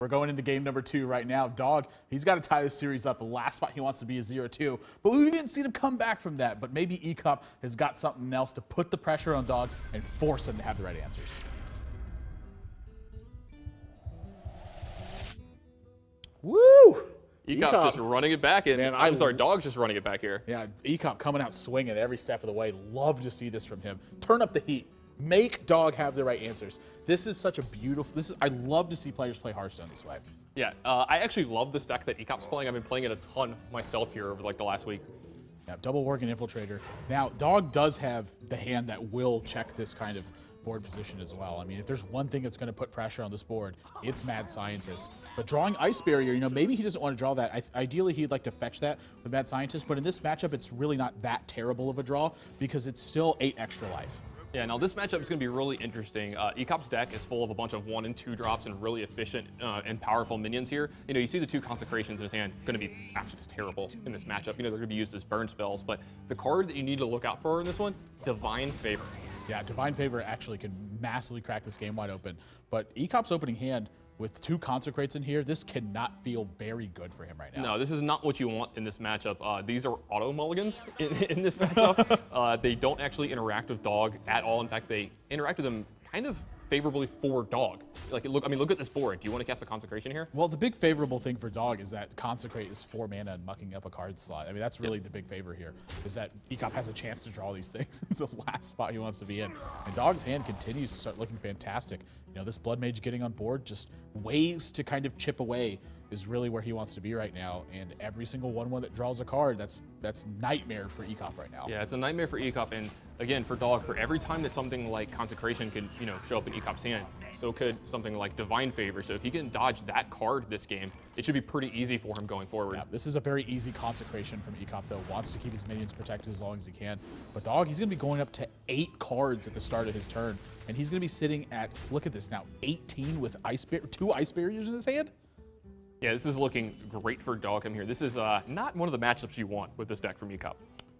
We're going into game number 2 right now. Dog, he's got to tie this series up. The last spot he wants to be is 0-2, but we haven't seen him come back from that. But maybe Ek0p has got something else to put the pressure on Dog and force him to have the right answers. Woo! Ek0p's just running it back, and I'm sorry, Dog's just running it back here. Yeah, Ek0p coming out swinging every step of the way. Love to see this from him. Turn up the heat. Make Dog have the right answers. This is such a beautiful. I love to see players play Hearthstone this way. Yeah, I actually love this deck that Ek0p's playing. I've been playing it a ton myself here over like the last week. Yeah, double working Infiltrator. Now, Dog does have the hand that will check this kind of board position as well. I mean, if there's one thing that's going to put pressure on this board, it's Mad Scientist. But drawing Ice Barrier, you know, maybe he doesn't want to draw that. Ideally, he'd like to fetch that with Mad Scientist, but in this matchup, it's really not that terrible of a draw because it's still 8 extra life. Yeah, now this matchup is going to be really interesting. Ek0p's deck is full of a bunch of 1 and 2 drops and really efficient and powerful minions here. You know, you see the 2 consecrations in his hand going to be absolutely terrible in this matchup. You know, they're going to be used as burn spells, but the card that you need to look out for in this one, Divine Favor. Yeah, Divine Favor actually can massively crack this game wide open, but Ek0p's opening hand with 2 Consecrates in here, this cannot feel very good for him right now. No, this is not what you want in this matchup. These are auto mulligans in this matchup. They don't actually interact with Dog at all. In fact, they interact with him kind of favorably for Dog. Like, look at this board. Do you want to cast a Consecration here? Well, the big favorable thing for Dog is that Consecrate is 4 mana and mucking up a card slot. I mean, that's really the big favor here, is that Ek0p has a chance to draw these things. It's the last spot he wants to be in. And Dog's hand continues to start looking fantastic. You know, this Blood Mage getting on board, just ways to kind of chip away is really where he wants to be right now. And every single 1/1 that draws a card, that's nightmare for Ek0p right now. Yeah, it's a nightmare for Ek0p. And again, for Dog, for every time that something like Consecration can, you know, show up in Ek0p's hand, so could something like Divine Favor. So if he can dodge that card this game, it should be pretty easy for him going forward. Yeah, this is a very easy Consecration from Ek0p, though. Wants to keep his minions protected as long as he can. But Dog, he's going to be going up to 8 cards at the start of his turn. And he's going to be sitting at, look at this now, 18 with 2 Ice Barriers in his hand? Yeah, this is looking great for Dog here. This is not one of the matchups you want with this deck from Ek0p.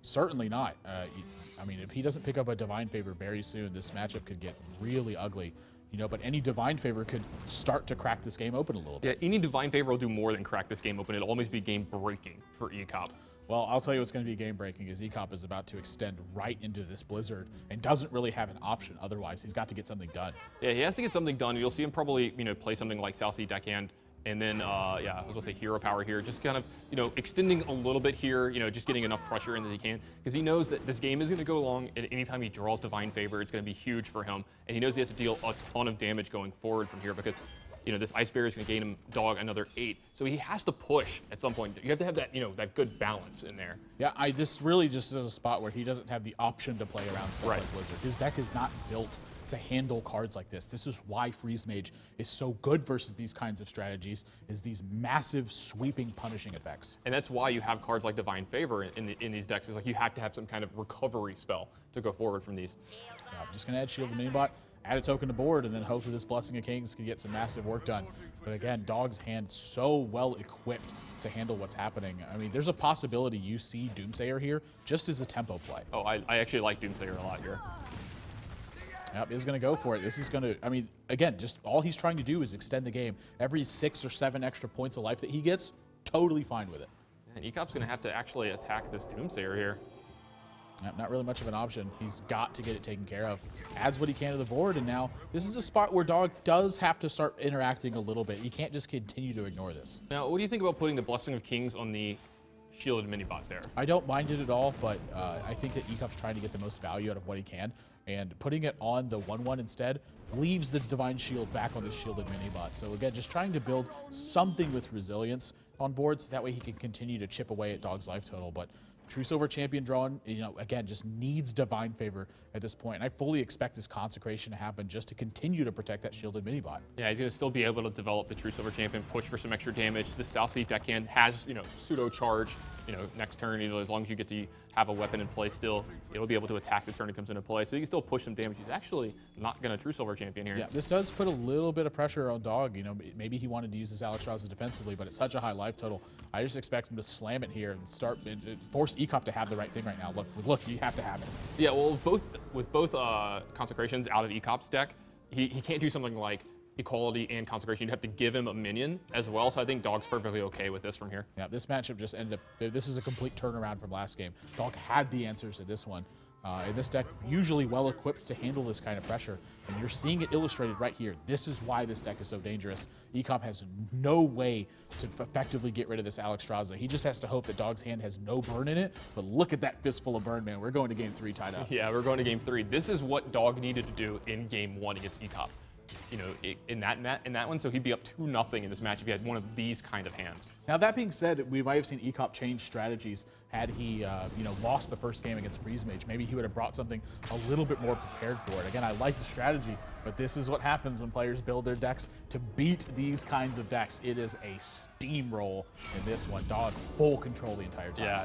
Certainly not. I mean, if he doesn't pick up a Divine Favor very soon, this matchup could get really ugly. You know, but any Divine Favor could start to crack this game open a little bit. Yeah, any Divine Favor will do more than crack this game open. It'll always be game-breaking for Ek0p. Well, I'll tell you what's going to be game-breaking is Ek0p is about to extend right into this Blizzard and doesn't really have an option otherwise. He's got to get something done. Yeah, he has to get something done. You'll see him probably, you know, play something like South Sea Deckhand. And then, yeah, I was going to say Hero Power here, just kind of, you know, extending a little bit here, you know, just getting enough pressure in as he can, because he knows that this game is going to go long, and anytime he draws Divine Favor, it's going to be huge for him, and he knows he has to deal a ton of damage going forward from here, because, you know, this Ice Barrier is going to gain him, Dog, another 8, so he has to push at some point. You have to have that, you know, that good balance in there. Yeah, this really just is a spot where he doesn't have the option to play around stuff like Blizzard. His deck is not built to handle cards like this. This is why Freeze Mage is so good versus these kinds of strategies, is these massive, sweeping, punishing effects. And that's why you have cards like Divine Favor in these decks. It's like you have to have some kind of recovery spell to go forward from these. Yeah, I'm just going to add Shield the Minibot, add a token to board, and then hope that this Blessing of Kings can get some massive work done. But again, Dog's hand so well equipped to handle what's happening. I mean, there's a possibility you see Doomsayer here just as a tempo play. Oh, I actually like Doomsayer a lot here. Yep, he's going to go for it. This is going to, I mean, again, just all he's trying to do is extend the game. Every 6 or 7 extra points of life that he gets, totally fine with it. And Ek0p's going to have to actually attack this Doomsayer here. Yep, not really much of an option. He's got to get it taken care of. Adds what he can to the board, and now this is a spot where Dog does have to start interacting a little bit. He can't just continue to ignore this. Now, what do you think about putting the Blessing of Kings on the shielded Minibot there? I don't mind it at all, but I think that Ek0p's trying to get the most value out of what he can, and putting it on the 1/1 instead leaves the Divine Shield back on the shielded Minibot. So again, just trying to build something with resilience on board, so that way he can continue to chip away at Dog's life total. But True Silver Champion drawn, you know, again, just needs Divine Favor at this point. And I fully expect this Consecration to happen just to continue to protect that shielded Minibot. Yeah, he's going to still be able to develop the True Silver Champion, push for some extra damage. The South Sea Deckhand has, you know, pseudo charge. You know, next turn, you know, as long as you get to have a weapon in play still, it'll be able to attack the turn it comes into play. So you can still push some damage. He's actually not going to True Silver Champion here. Yeah, this does put a little bit of pressure on Dog. You know, maybe he wanted to use his Alexstrasza defensively, but it's such a high life total. I just expect him to slam it here and start force Ek0p to have the right thing right now. Look, you have to have it. Yeah, well, with both Consecrations out of Ek0p's deck, he can't do something like equality and consecration, you'd have to give him a minion as well. So I think Dog's perfectly okay with this from here. Yeah, this matchup just ended up, this is a complete turnaround from last game. Dog had the answers to this one. And this deck usually well equipped to handle this kind of pressure. And you're seeing it illustrated right here. This is why this deck is so dangerous. Ek0p has no way to effectively get rid of this Alexstrasza. He just has to hope that Dog's hand has no burn in it. But look at that fistful of burn, man. We're going to game 3 tied up. Yeah, we're going to game 3. This is what Dog needed to do in game 1 against Ek0p. You know, in that one, so he'd be up 2-0 in this match if he had one of these kind of hands. Now that being said, we might have seen Ek0p change strategies had he, you know, lost the first game against Freeze Mage. Maybe he would have brought something a little bit more prepared for it. Again, I like the strategy, but this is what happens when players build their decks to beat these kinds of decks. It is a steamroll in this one. Dog full control the entire time. Yeah.